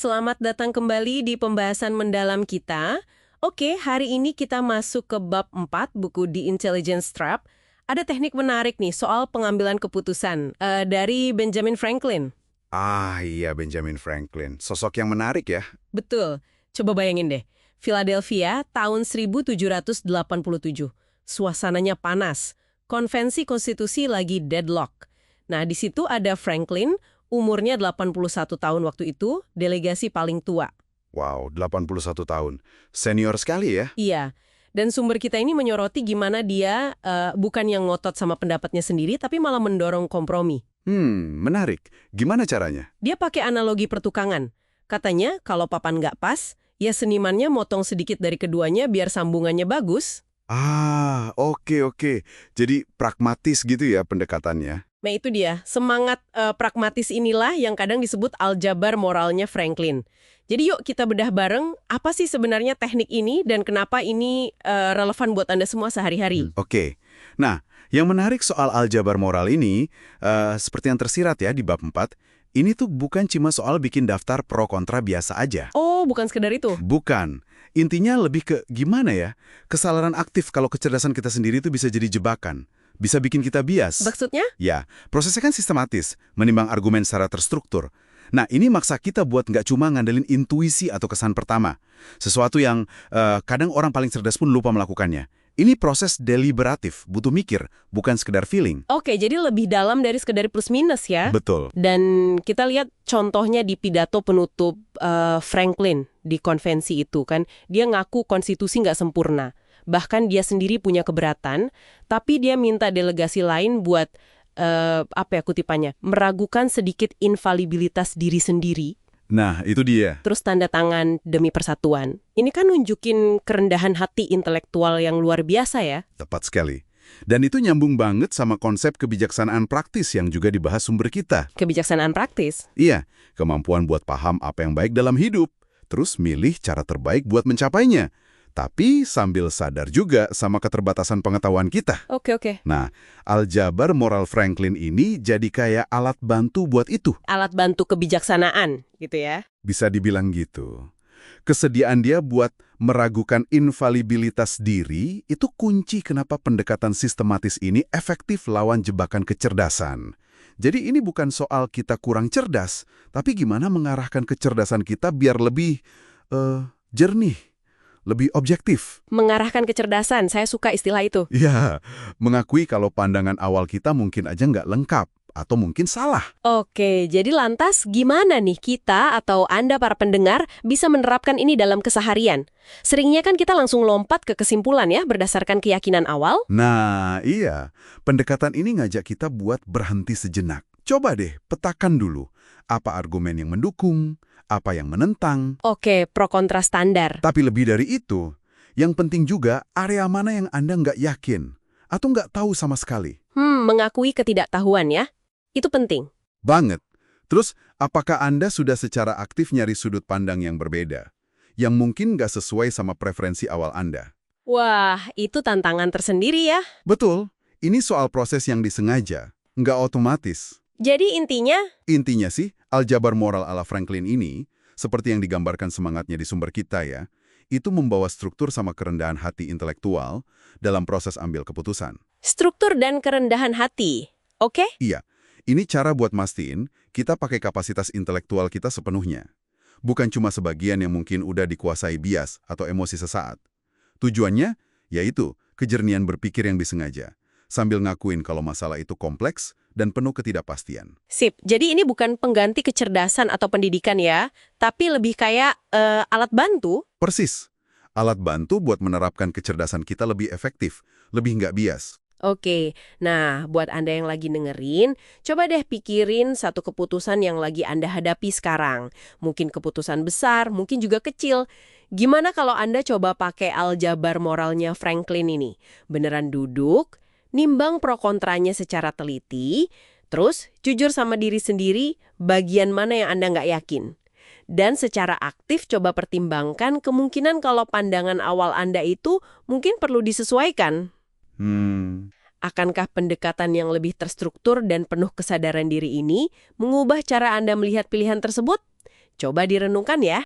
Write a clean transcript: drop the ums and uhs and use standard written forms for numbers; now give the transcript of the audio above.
Selamat datang kembali di pembahasan mendalam kita. Oke, hari ini kita masuk ke bab 4 buku The Intelligence Trap. Ada teknik menarik nih soal pengambilan keputusan dari Benjamin Franklin. Ah iya, Benjamin Franklin. Sosok yang menarik ya. Betul. Coba bayangin deh. Philadelphia tahun 1787. Suasananya panas. Konvensi konstitusi lagi deadlock. Nah, di situ ada Franklin, umurnya 81 tahun waktu itu, delegasi paling tua. Wow, 81 tahun. Senior sekali ya. Iya. Dan sumber kita ini menyoroti gimana dia bukan yang ngotot sama pendapatnya sendiri, tapi malah mendorong kompromi. Menarik. Gimana caranya? Dia pakai analogi pertukangan. Katanya, kalau papan nggak pas, ya senimannya motong sedikit dari keduanya biar sambungannya bagus. Ah, oke. Jadi pragmatis gitu ya pendekatannya. Nah itu dia, semangat pragmatis inilah yang kadang disebut aljabar moralnya Franklin. Jadi yuk kita bedah bareng, apa sih sebenarnya teknik ini dan kenapa ini relevan buat Anda semua sehari-hari. Oke. Nah, yang menarik soal aljabar moral ini, seperti yang tersirat ya di bab 4, ini tuh bukan cuma soal bikin daftar pro kontra biasa aja. Oh, bukan sekedar itu. Bukan. Intinya lebih ke gimana ya, kesalahan aktif kalau kecerdasan kita sendiri itu bisa jadi jebakan. Bisa bikin kita bias. Maksudnya? Ya, prosesnya kan sistematis, menimbang argumen secara terstruktur. Nah, ini maksa kita buat nggak cuma ngandelin intuisi atau kesan pertama. Sesuatu yang kadang orang paling cerdas pun lupa melakukannya. Ini proses deliberatif, butuh mikir, bukan sekedar feeling. Oke, jadi lebih dalam dari sekedar plus minus ya. Betul. Dan kita lihat contohnya di pidato penutup Franklin di konvensi itu kan. Dia ngaku konstitusi nggak sempurna. Bahkan dia sendiri punya keberatan, tapi dia minta delegasi lain buat, kutipannya, meragukan sedikit infalibilitas diri sendiri. Nah, itu dia. Terus tanda tangan demi persatuan. Ini kan nunjukin kerendahan hati intelektual yang luar biasa ya. Tepat sekali. Dan itu nyambung banget sama konsep kebijaksanaan praktis yang juga dibahas sumber kita. Kebijaksanaan praktis. Iya, kemampuan buat paham apa yang baik dalam hidup, terus milih cara terbaik buat mencapainya. Tapi sambil sadar juga sama keterbatasan pengetahuan kita. Oke. Nah, aljabar moral Franklin ini jadi kayak alat bantu buat itu. Alat bantu kebijaksanaan gitu ya. Bisa dibilang gitu. Kesediaan dia buat meragukan infalibilitas diri itu kunci kenapa pendekatan sistematis ini efektif lawan jebakan kecerdasan. Jadi ini bukan soal kita kurang cerdas, tapi gimana mengarahkan kecerdasan kita biar lebih jernih, lebih objektif. Mengarahkan kecerdasan, saya suka istilah itu. Ya, mengakui kalau pandangan awal kita mungkin aja nggak lengkap, atau mungkin salah. Oke, jadi lantas gimana nih kita atau Anda para pendengar bisa menerapkan ini dalam keseharian? Seringnya kan kita langsung lompat ke kesimpulan ya berdasarkan keyakinan awal. Nah, iya. Pendekatan ini ngajak kita buat berhenti sejenak. Coba deh, petakan dulu. Apa argumen yang mendukung, apa yang menentang. Oke, pro kontra standar. Tapi lebih dari itu, yang penting juga area mana yang Anda nggak yakin atau nggak tahu sama sekali. Mengakui ketidaktahuan ya. Itu penting. Banget. Terus, apakah Anda sudah secara aktif nyari sudut pandang yang berbeda? Yang mungkin nggak sesuai sama preferensi awal Anda? Wah, itu tantangan tersendiri ya. Betul. Ini soal proses yang disengaja, nggak otomatis. Jadi intinya, Intinya sih, aljabar moral ala Franklin ini, seperti yang digambarkan semangatnya di sumber kita ya, itu membawa struktur sama kerendahan hati intelektual dalam proses ambil keputusan. struktur dan kerendahan hati. Oke? Iya, ini cara buat mastiin kita pakai kapasitas intelektual kita sepenuhnya. Bukan cuma sebagian yang mungkin udah dikuasai bias atau emosi sesaat. Tujuannya, yaitu kejernihan berpikir yang disengaja, sambil ngakuin kalau masalah itu kompleks dan penuh ketidakpastian. Sip, jadi ini bukan pengganti kecerdasan atau pendidikan ya, tapi lebih kayak alat bantu. Persis, alat bantu buat menerapkan kecerdasan kita lebih efektif, lebih nggak bias. Oke, nah buat Anda yang lagi dengerin, coba deh pikirin satu keputusan yang lagi Anda hadapi sekarang. Mungkin keputusan besar, mungkin juga kecil. Gimana kalau Anda coba pakai aljabar moralnya Franklin ini? Beneran duduk, nimbang pro kontranya secara teliti, terus jujur sama diri sendiri bagian mana yang Anda nggak yakin. Dan secara aktif coba pertimbangkan kemungkinan kalau pandangan awal Anda itu mungkin perlu disesuaikan. Akankah pendekatan yang lebih terstruktur dan penuh kesadaran diri ini mengubah cara Anda melihat pilihan tersebut? Coba direnungkan ya.